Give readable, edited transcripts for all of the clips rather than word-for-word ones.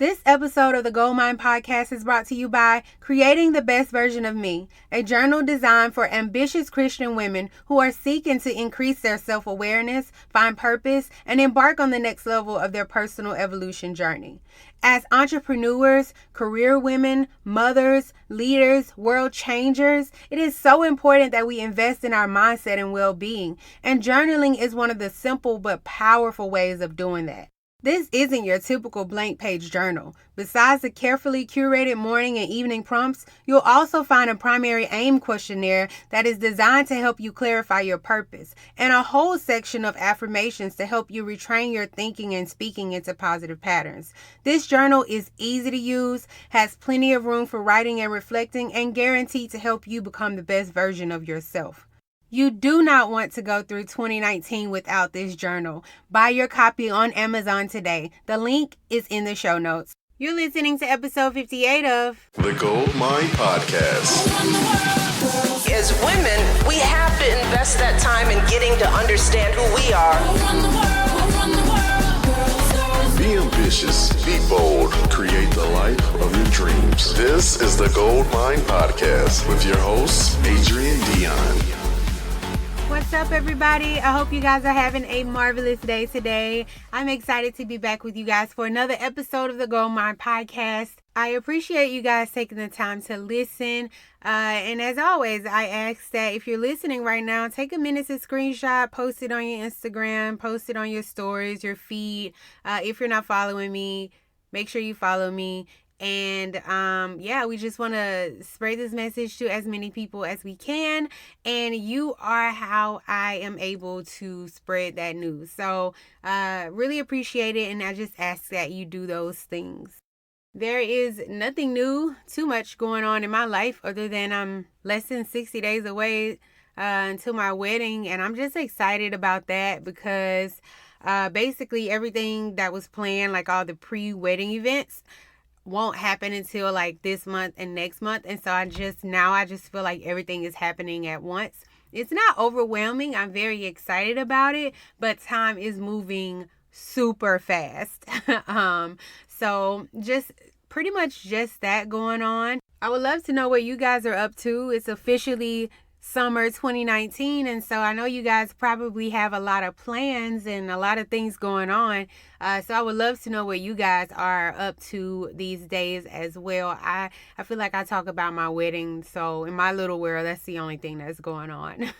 This episode of the Gold Mine Podcast is brought to you by Creating the Best Version of Me, a journal designed for ambitious Christian women who are seeking to increase their self-awareness, find purpose, and embark on the next level of their personal evolution journey. As entrepreneurs, career women, mothers, leaders, world changers, it is so important that we invest in our mindset and well-being, and journaling is one of the simple but powerful ways of doing that. This isn't your typical blank page journal. Besides the carefully curated morning and evening prompts, you'll also find a primary aim questionnaire that is designed to help you clarify your purpose, and a whole section of affirmations to help you retrain your thinking and speaking into positive patterns. This journal is easy to use, has plenty of room for writing and reflecting, and guaranteed to help you become the best version of yourself. You do not want to go through 2019 without this journal. Buy your copy on Amazon today. The link is in the show notes. You're listening to episode 58 of The Gold Mine Podcast. As women, we have to invest that time in getting to understand who we are. Be ambitious, be bold, create the life of your dreams. This is the Gold Mine Podcast with your host, Adrienne Dion. What's up, everybody? I hope you guys are having a marvelous day today. I'm excited to be back with you guys for another episode of the Gold Mine Podcast. I appreciate you guys taking the time to listen. And as always, I ask that if you're listening right now, take a minute to screenshot, post it on your Instagram, post it on your stories, your feed. If you're not following me, make sure you follow me. And we just want to spread this message to as many people as we can. And you are how I am able to spread that news. So really appreciate it. And I just ask that you do those things. There is nothing new, too much going on in my life other than I'm less than 60 days away until my wedding. And I'm just excited about that because basically everything that was planned, like all the pre-wedding events, won't happen until like this month and next month. And so I just feel like everything is happening at once. It's not overwhelming. I'm very excited about it, but time is moving super fast. So just pretty much just that going on. I would love to know what you guys are up to. It's officially summer 2019, and so I know you guys probably have a lot of plans and a lot of things going on, so I would love to know what you guys are up to these days as well. I feel like I talk about my wedding, so in my little world, that's the only thing that's going on.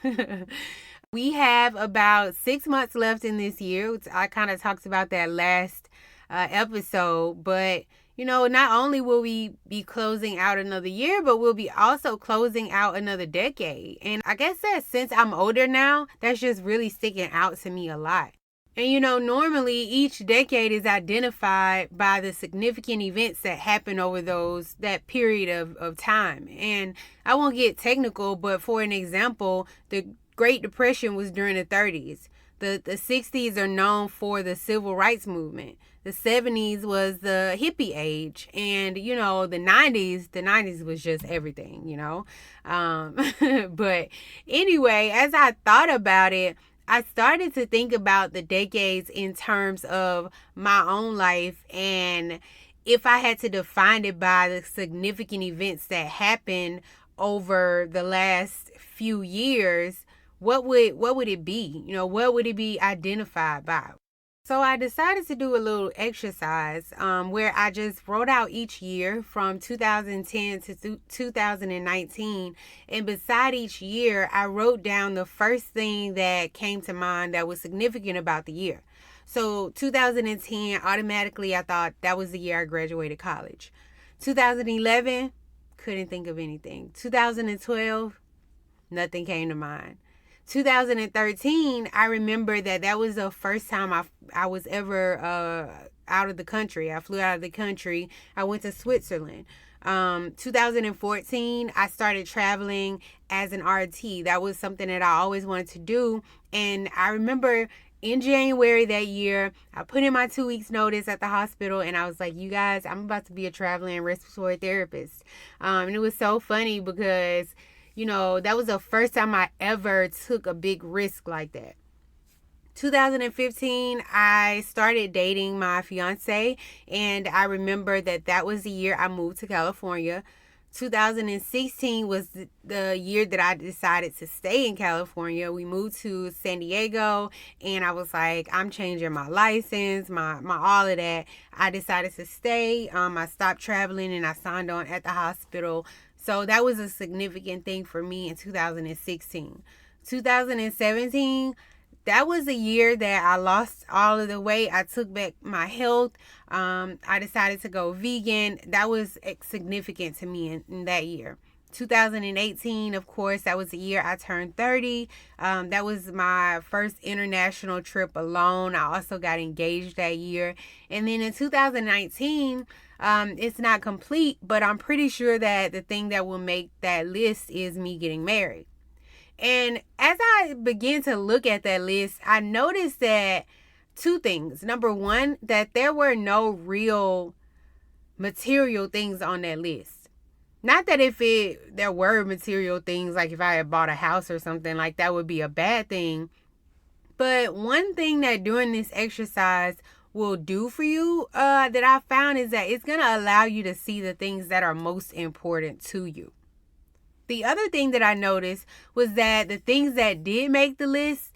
We have about 6 months left in this year. I kind of talked about that last episode, but you know, not only will we be closing out another year, but we'll be also closing out another decade. And I guess that since I'm older now, that's just really sticking out to me a lot. And you know, normally each decade is identified by the significant events that happen over that period of time. And I won't get technical, but for an example, the Great Depression was during the 30s. The 60s are known for the civil rights movement. The 70s was the hippie age. And, you know, the 90s was just everything, you know. But anyway, as I thought about it, I started to think about the decades in terms of my own life. And if I had to define it by the significant events that happened over the last few years, what would it be? You know, what would it be identified by? So I decided to do a little exercise where I just wrote out each year from 2010 to 2019. And beside each year, I wrote down the first thing that came to mind that was significant about the year. So 2010, automatically, I thought that was the year I graduated college. 2011, couldn't think of anything. 2012, nothing came to mind. 2013, I remember that was the first time I was ever out of the country. I flew out of the country. I went to Switzerland. 2014, I started traveling as an RT. That was something that I always wanted to do. And I remember in January that year, I put in my 2 weeks notice at the hospital, and I was like, you guys, I'm about to be a traveling respiratory therapist. And it was so funny because, you know, that was the first time I ever took a big risk like that. 2015, I started dating my fiance, and I remember that was the year I moved to California. 2016 was the year that I decided to stay in California. We moved to San Diego, and I was like, I'm changing my license, my all of that. I decided to stay. I stopped traveling and I signed on at the hospital. So that was a significant thing for me in 2016. 2017, that was a year that I lost all of the weight. I took back my health. I decided to go vegan. That was significant to me in that year. 2018, of course, that was the year I turned 30. That was my first international trip alone. I also got engaged that year. And then in 2019, it's not complete, but I'm pretty sure that the thing that will make that list is me getting married. And as I begin to look at that list, I noticed that two things. Number one, that there were no real material things on that list. Not that there were material things, like if I had bought a house or something, like that would be a bad thing. But one thing that doing this exercise will do for you that I found is that it's going to allow you to see the things that are most important to you. The other thing that I noticed was that the things that did make the list,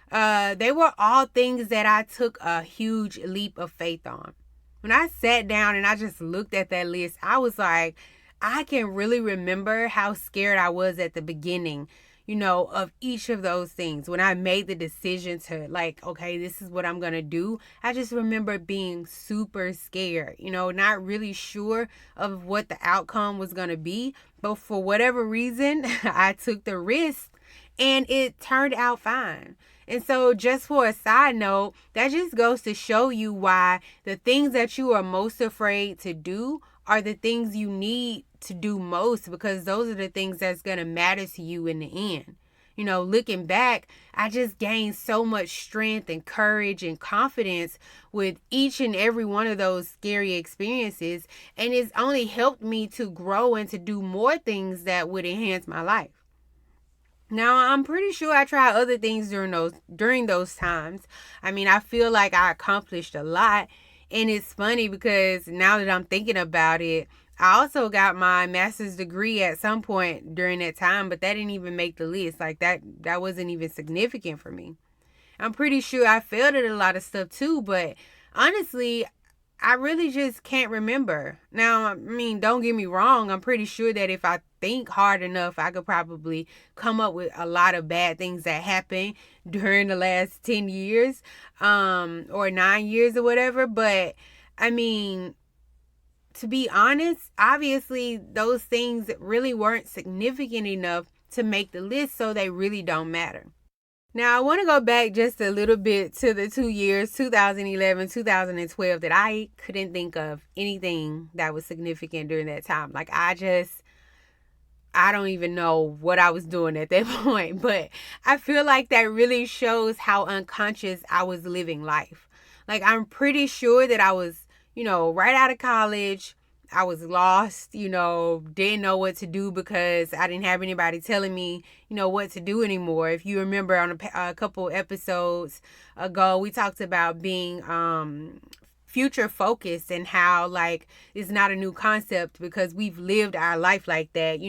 they were all things that I took a huge leap of faith on. When I sat down and I just looked at that list, I was like, I can really remember how scared I was at the beginning, of each of those things. When I made the decision to okay, this is what I'm going to do, I just remember being super scared, not really sure of what the outcome was going to be. But for whatever reason, I took the risk and it turned out fine. And so just for a side note, that just goes to show you why the things that you are most afraid to do are the things you need to do most, because those are the things that's going to matter to you in the end. Looking back, I just gained so much strength and courage and confidence with each and every one of those scary experiences. And it's only helped me to grow and to do more things that would enhance my life. Now, I'm pretty sure I tried other things during those times. I mean, I feel like I accomplished a lot. And it's funny because now that I'm thinking about it, I also got my master's degree at some point during that time, but that didn't even make the list. Like that wasn't even significant for me. I'm pretty sure I failed at a lot of stuff too, but honestly, I really just can't remember. Now, I mean, don't get me wrong. I'm pretty sure that if I think hard enough, I could probably come up with a lot of bad things that happened during the last 10 years, or 9 years or whatever. But I mean, to be honest, obviously those things really weren't significant enough to make the list, so they really don't matter. Now, I want to go back just a little bit to the 2 years, 2011, 2012, that I couldn't think of anything that was significant during that time. Like, I don't even know what I was doing at that point, but I feel like that really shows how unconscious I was living life. Like, I'm pretty sure that I was, right out of college. I was lost, didn't know what to do because I didn't have anybody telling me, what to do anymore. If you remember on a couple episodes ago, we talked about being future focused and how it's not a new concept because we've lived our life like that,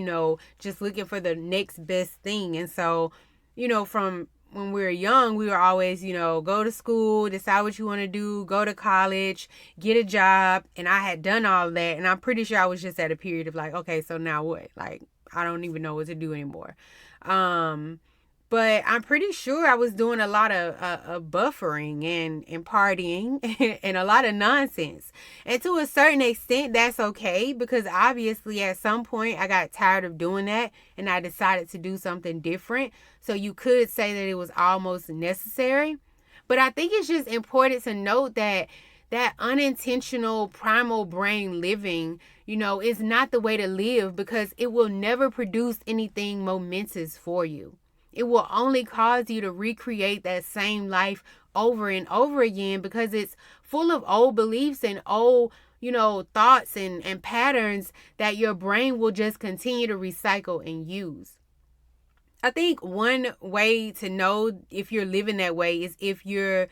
just looking for the next best thing. And so, from when we were young, we were always, go to school, decide what you want to do, go to college, get a job. And I had done all of that. And I'm pretty sure I was just at a period of okay, so now what? I don't even know what to do anymore. But I'm pretty sure I was doing a lot of buffering and partying and a lot of nonsense. And to a certain extent, that's okay, because obviously at some point I got tired of doing that and I decided to do something different. So you could say that it was almost necessary. But I think it's just important to note that unintentional primal brain living, is not the way to live, because it will never produce anything momentous for you. It will only cause you to recreate that same life over and over again, because it's full of old beliefs and old, thoughts and patterns that your brain will just continue to recycle and use. I think one way to know if you're living that way is if you're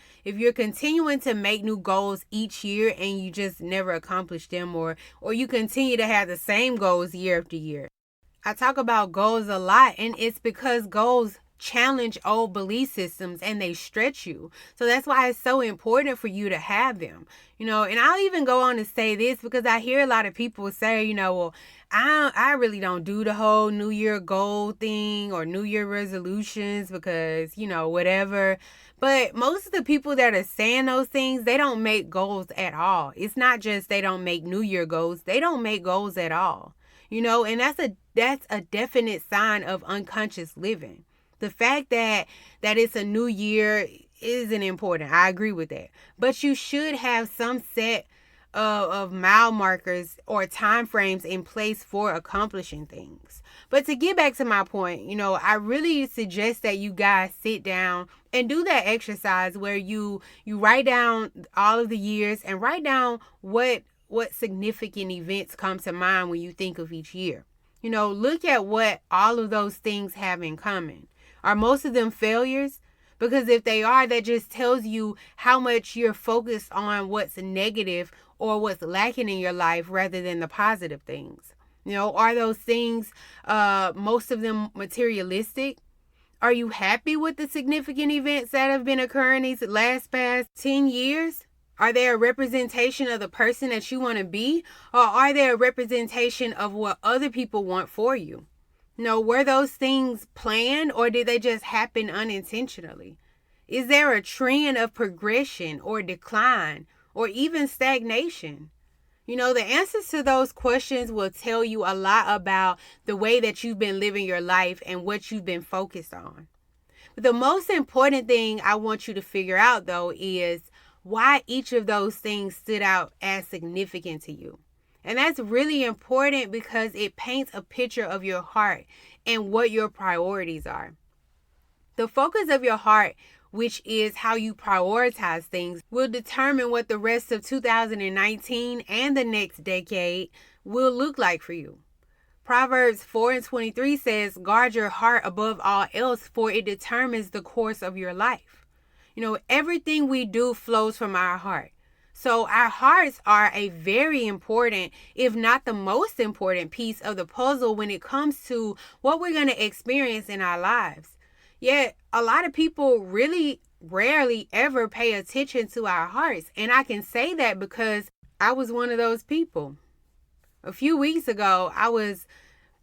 continuing to make new goals each year and you just never accomplish them, or you continue to have the same goals year after year. I talk about goals a lot, and it's because goals challenge old belief systems and they stretch you. So that's why it's so important for you to have them. And I'll even go on to say this because I hear a lot of people say, well, I really don't do the whole New Year goal thing or New Year resolutions because, whatever. But most of the people that are saying those things, they don't make goals at all. It's not just they don't make New Year goals. They don't make goals at all. And that's a definite sign of unconscious living. The fact that it's a new year isn't important. I agree with that. But you should have some set of mile markers or time frames in place for accomplishing things. But to get back to my point, I really suggest that you guys sit down and do that exercise where you write down all of the years and write down what significant events come to mind when you think of each year. Look at what all of those things have in common. Are most of them failures? Because if they are, that just tells you how much you're focused on what's negative or what's lacking in your life rather than the positive things. Are those things, most of them materialistic? Are you happy with the significant events that have been occurring these past 10 years? Are they a representation of the person that you want to be? Or are they a representation of what other people want for you? Were those things planned or did they just happen unintentionally? Is there a trend of progression or decline or even stagnation? The answers to those questions will tell you a lot about the way that you've been living your life and what you've been focused on. But the most important thing I want you to figure out, though, is why each of those things stood out as significant to you. And that's really important because it paints a picture of your heart and what your priorities are. The focus of your heart, which is how you prioritize things, will determine what the rest of 2019 and the next decade will look like for you. Proverbs 4:23 says, "Guard your heart above all else, for it determines the course of your life." Everything we do flows from our heart. So our hearts are a very important, if not the most important piece of the puzzle when it comes to what we're going to experience in our lives. Yet a lot of people really rarely ever pay attention to our hearts. And I can say that because I was one of those people. A few weeks ago, I was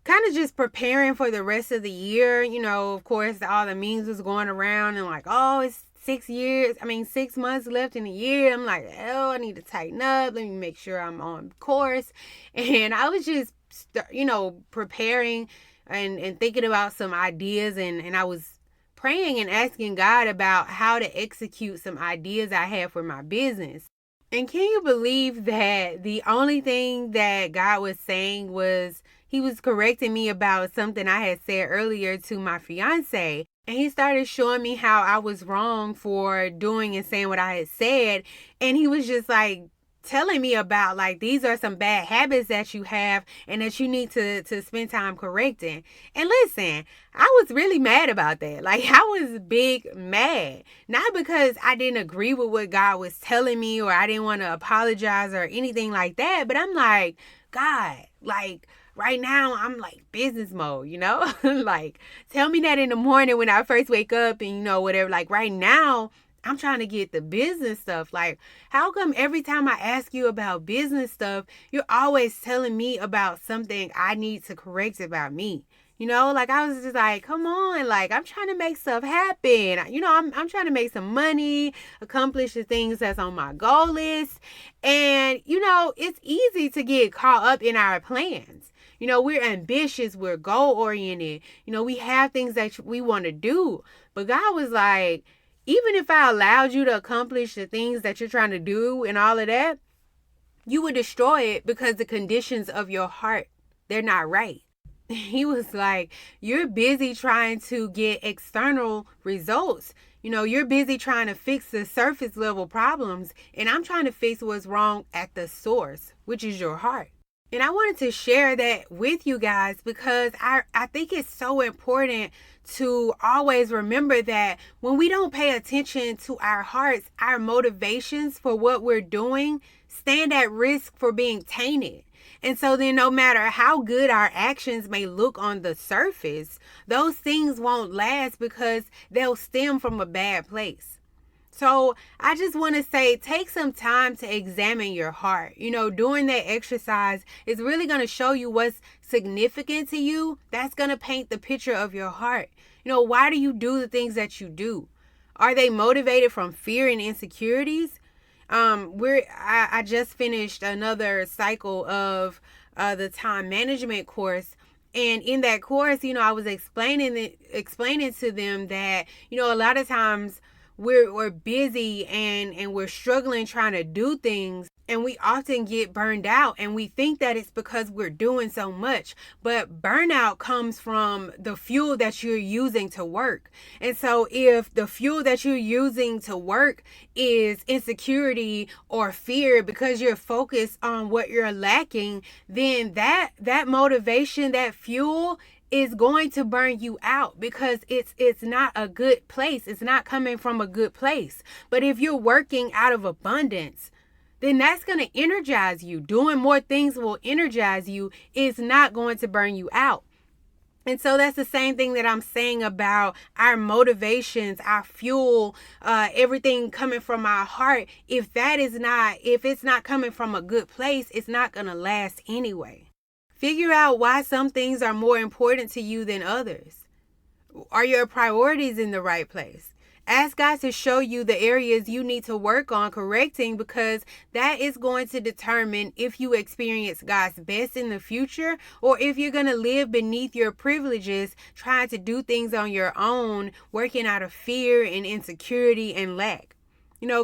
kind of just preparing for the rest of the year. Of course, all the memes was going around and like, oh, it's 6 months left in the year. I'm like, oh, I need to tighten up. Let me make sure I'm on course. And I was just, preparing and thinking about some ideas. And I was praying and asking God about how to execute some ideas I had for my business. And can you believe that the only thing that God was saying was he was correcting me about something I had said earlier to my fiance. And he started showing me how I was wrong for doing and saying what I had said. And he was just like telling me about like, these are some bad habits that you have and that you need to spend time correcting. And listen, I was really mad about that. Like I was big mad, not because I didn't agree with what God was telling me or I didn't want to apologize or anything like that. But I'm like, God, like, right now, I'm like business mode, like tell me that in the morning when I first wake up and, whatever. Like right now, I'm trying to get the business stuff. Like, how come every time I ask you about business stuff, you're always telling me about something I need to correct about me? Like I was just like, come on, like I'm trying to make stuff happen. I'm trying to make some money, accomplish the things that's on my goal list. And, it's easy to get caught up in our plans. We're ambitious, we're goal-oriented. We have things that we want to do. But God was like, even if I allowed you to accomplish the things that you're trying to do and all of that, you would destroy it because the conditions of your heart, they're not right. He was like, you're busy trying to get external results. You're busy trying to fix the surface level problems. And I'm trying to fix what's wrong at the source, which is your heart. And I wanted to share that with you guys because I think it's so important to always remember that when we don't pay attention to our hearts, our motivations for what we're doing stand at risk for being tainted. And so then no matter how good our actions may look on the surface, those things won't last because they'll stem from a bad place. So I just want to say, take some time to examine your heart. Doing that exercise is really going to show you what's significant to you. That's going to paint the picture of your heart. Why do you do the things that you do? Are they motivated from fear and insecurities? I just finished another cycle of the time management course. And in that course, I was explaining to them that, a lot of times we're busy and we're struggling trying to do things, and we often get burned out, and we think that it's because we're doing so much. But burnout comes from the fuel that you're using to work. And so if the fuel that you're using to work is insecurity or fear because you're focused on what you're lacking, then that motivation, that fuel is going to burn you out because it's not a good place. It's not coming from a good place. But if you're working out of abundance, then that's going to energize you. Doing more things will energize you. It's not going to burn you out. And so that's the same thing that I'm saying about our motivations, our fuel, everything coming from our heart. If it's not coming from a good place, it's not going to last anyway. Figure out why some things are more important to you than others. Are your priorities in the right place? Ask God to show you the areas you need to work on correcting, because that is going to determine if you experience God's best in the future or if you're going to live beneath your privileges, trying to do things on your own, working out of fear and insecurity and lack.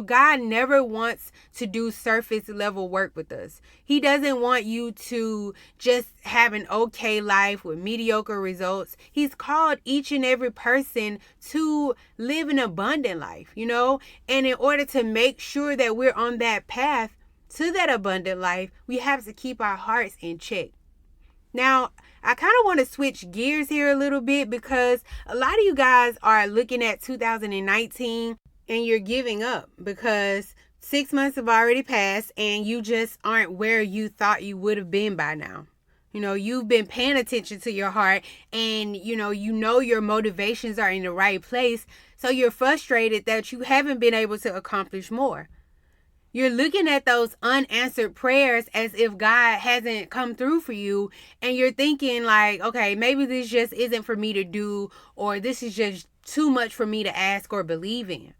God never wants to do surface level work with us. He doesn't want you to just have an okay life with mediocre results. He's called each and every person to live an abundant life, and in order to make sure that we're on that path to that abundant life, we have to keep our hearts in check. Now, I kind of want to switch gears here a little bit, because a lot of you guys are looking at 2019 and you're giving up because 6 months have already passed and you just aren't where you thought you would have been by now. You've been paying attention to your heart, and your motivations are in the right place. So you're frustrated that you haven't been able to accomplish more. You're looking at those unanswered prayers as if God hasn't come through for you, and you're thinking like, okay, maybe this just isn't for me to do, or this is just too much for me to ask or believe in.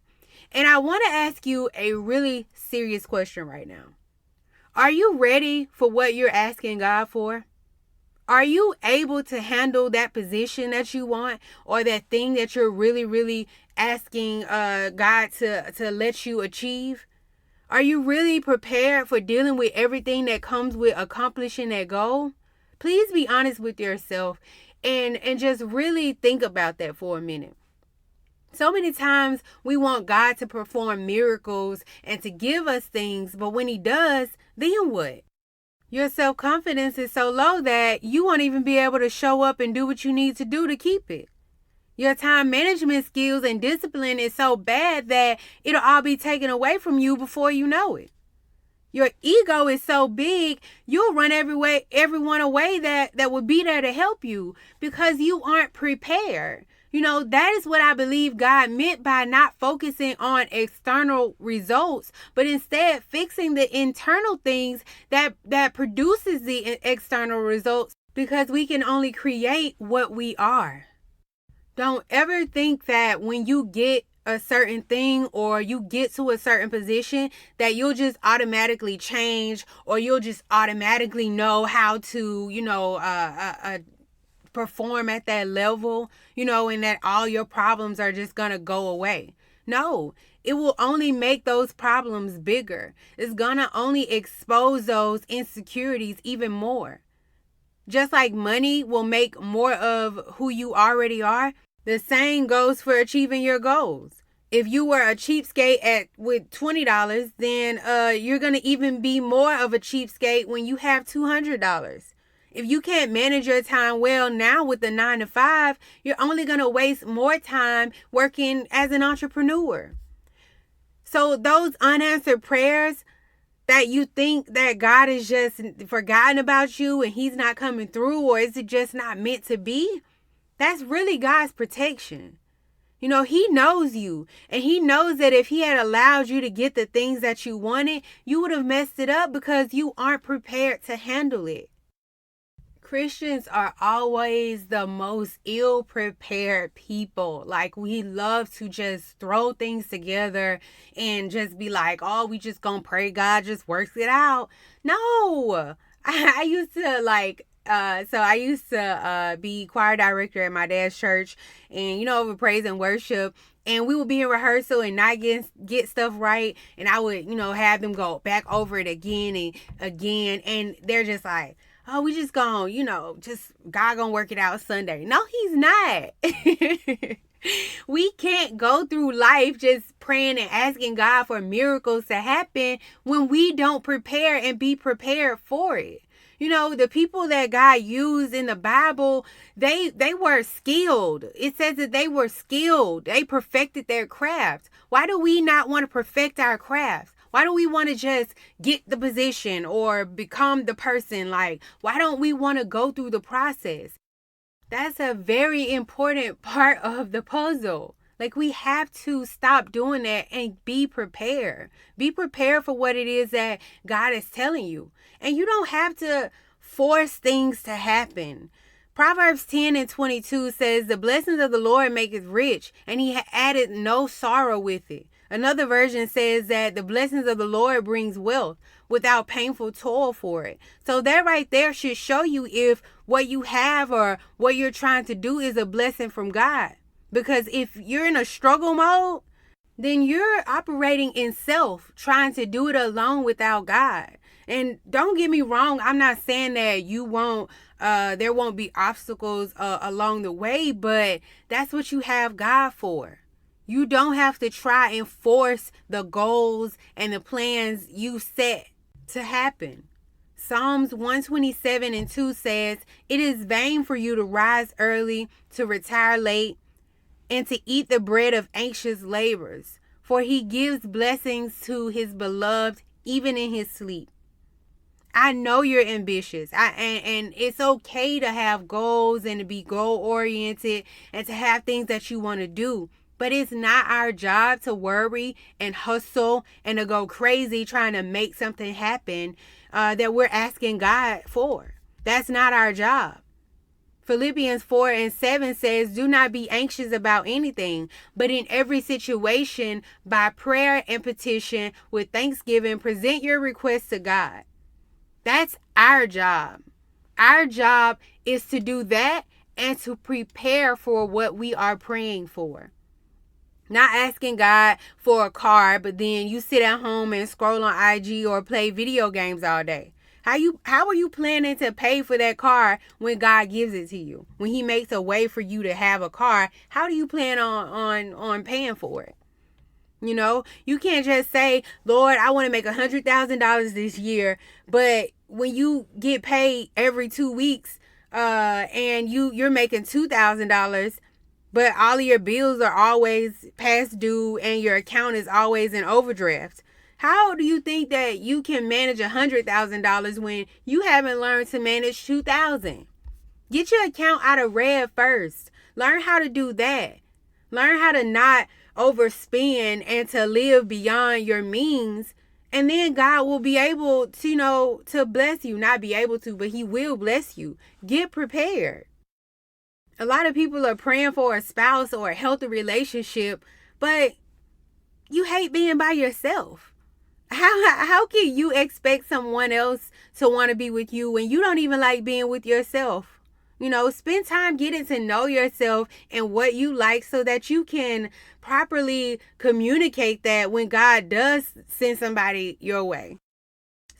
And I want to ask you a really serious question right now. Are you ready for what you're asking God for? Are you able to handle that position that you want, or that thing that you're really, really asking God to let you achieve? Are you really prepared for dealing with everything that comes with accomplishing that goal? Please be honest with yourself and just really think about that for a minute. So many times we want God to perform miracles and to give us things, but when he does, then what? Your self-confidence is so low that you won't even be able to show up and do what you need to do to keep it. Your time management skills and discipline is so bad that it'll all be taken away from you before you know it. Your ego is so big, you'll run everyone away that would be there to help you because you aren't prepared. That is what I believe God meant by not focusing on external results, but instead fixing the internal things that produces the external results, because we can only create what we are. Don't ever think that when you get a certain thing or you get to a certain position that you'll just automatically change, or you'll just automatically know how to, perform at that level, and that all your problems are just going to go away. No, it will only make those problems bigger. It's going to only expose those insecurities even more. Just like money will make more of who you already are, the same goes for achieving your goals. If you were a cheapskate with $20, then you're going to even be more of a cheapskate when you have $200. If you can't manage your time well now with the 9 to 5, you're only going to waste more time working as an entrepreneur. So those unanswered prayers that you think that God is just forgotten about you and he's not coming through, or is it just not meant to be? That's really God's protection. You know, he knows you, and he knows that if he had allowed you to get the things that you wanted, you would have messed it up because you aren't prepared to handle it. Christians are always the most ill-prepared people. Like, we love to just throw things together and just be like, oh, we just gonna pray God just works it out. No, I used to be choir director at my dad's church, and over praise and worship, and we would be in rehearsal and not get stuff right, and I would have them go back over it again and again, and they're just like, oh, we just gonna just God gonna work it out Sunday. No, he's not. We can't go through life just praying and asking God for miracles to happen when we don't prepare and be prepared for it. The people that God used in the Bible, they were skilled. It says that they were skilled. They perfected their craft. Why do we not want to perfect our craft? Why do we want to just get the position or become the person? Like, why don't we want to go through the process? That's a very important part of the puzzle. Like, we have to stop doing that and be prepared. Be prepared for what it is that God is telling you. And you don't have to force things to happen. Proverbs 10:22 says, the blessings of the Lord maketh rich, and he added no sorrow with it. Another version says that the blessings of the Lord brings wealth without painful toil for it. So that right there should show you if what you have or what you're trying to do is a blessing from God. Because if you're in a struggle mode, then you're operating in self, trying to do it alone without God. And don't get me wrong, I'm not saying that there won't be obstacles along the way, but that's what you have God for. You don't have to try and force the goals and the plans you set to happen. Psalms 127:2 says, it is vain for you to rise early, to retire late, and to eat the bread of anxious labors, for he gives blessings to his beloved even in his sleep. I know you're ambitious, and it's okay to have goals and to be goal-oriented and to have things that you want to do. But it's not our job to worry and hustle and to go crazy trying to make something happen that we're asking God for. That's not our job. Philippians 4:7 says, do not be anxious about anything, but in every situation, by prayer and petition, with thanksgiving, present your requests to God. That's our job. Our job is to do that and to prepare for what we are praying for. Not asking God for a car, but then you sit at home and scroll on IG or play video games all day. How are you planning to pay for that car when God gives it to you? When he makes a way for you to have a car, how do you plan on paying for it? You can't just say, Lord, I want to make $100,000 this year, but when you get paid every 2 weeks, and you're making $2,000, but all of your bills are always past due and your account is always in overdraft. How do you think that you can manage $100,000 when you haven't learned to manage $2,000? Get your account out of red first. Learn how to do that. Learn how to not overspend and to live beyond your means. And then God will be able to, to bless you. Not be able to, but he will bless you. Get prepared. A lot of people are praying for a spouse or a healthy relationship, but you hate being by yourself. How can you expect someone else to want to be with you when you don't even like being with yourself? Spend time getting to know yourself and what you like so that you can properly communicate that when God does send somebody your way.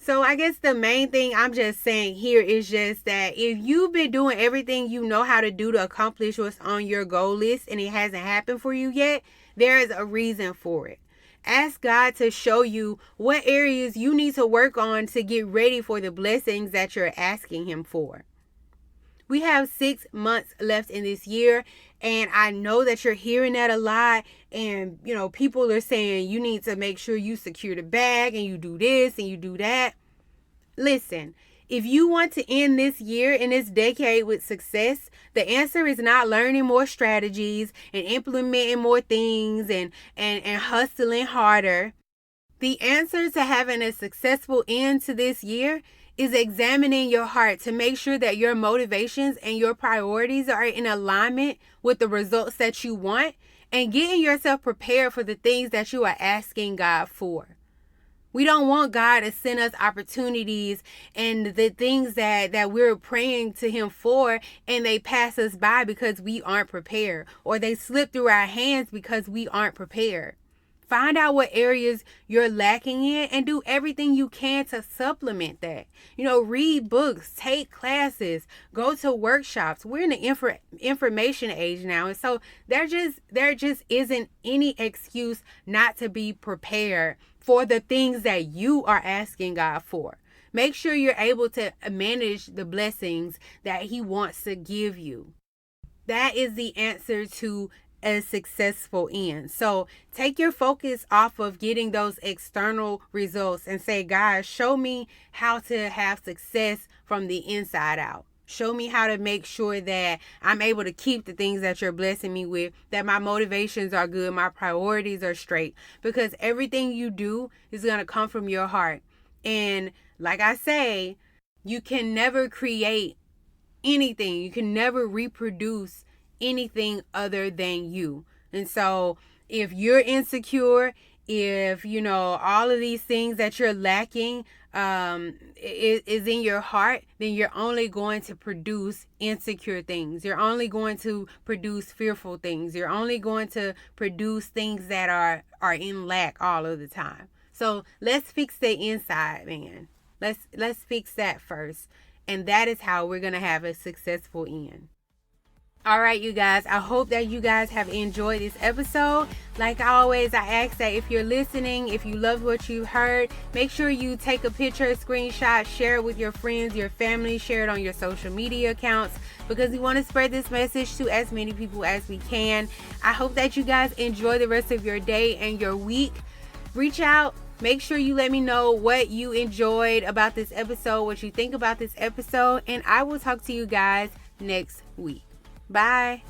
So I guess the main thing I'm just saying here is just that if you've been doing everything you know how to do to accomplish what's on your goal list and it hasn't happened for you yet, there is a reason for it. Ask God to show you what areas you need to work on to get ready for the blessings that you're asking Him for. We have 6 months left in this year, and I know that you're hearing that a lot. And, people are saying you need to make sure you secure the bag and you do this and you do that. Listen, if you want to end this year and this decade with success, the answer is not learning more strategies and implementing more things and hustling harder. The answer to having a successful end to this year is examining your heart to make sure that your motivations and your priorities are in alignment with the results that you want and getting yourself prepared for the things that you are asking God for. We don't want God to send us opportunities and the things that we're praying to Him for, and they pass us by because we aren't prepared, or they slip through our hands because we aren't prepared. Find out what areas you're lacking in and do everything you can to supplement that. Read books, take classes, go to workshops. We're in the information age now. And so there just isn't any excuse not to be prepared for the things that you are asking God for. Make sure you're able to manage the blessings that He wants to give you. That is the answer to a successful end. So take your focus off of getting those external results and say, God, show me how to have success from the inside out. Show me how to make sure that I'm able to keep the things that you're blessing me with, that my motivations are good, my priorities are straight, because everything you do is going to come from your heart. And like I say, you can never create anything. You can never reproduce anything other than you. And so if you're insecure, if all of these things that you're lacking is in your heart, then you're only going to produce insecure things. You're only going to produce fearful things. You're only going to produce things that are in lack all of the time. So let's fix the inside, man. Let's fix that first. And that is how we're going to have a successful end. All right, you guys, I hope that you guys have enjoyed this episode. Like always, I ask that if you're listening, if you loved what you heard, make sure you take a picture, a screenshot, share it with your friends, your family, share it on your social media accounts, because we want to spread this message to as many people as we can. I hope that you guys enjoy the rest of your day and your week. Reach out. Make sure you let me know what you enjoyed about this episode, what you think about this episode, and I will talk to you guys next week. Bye.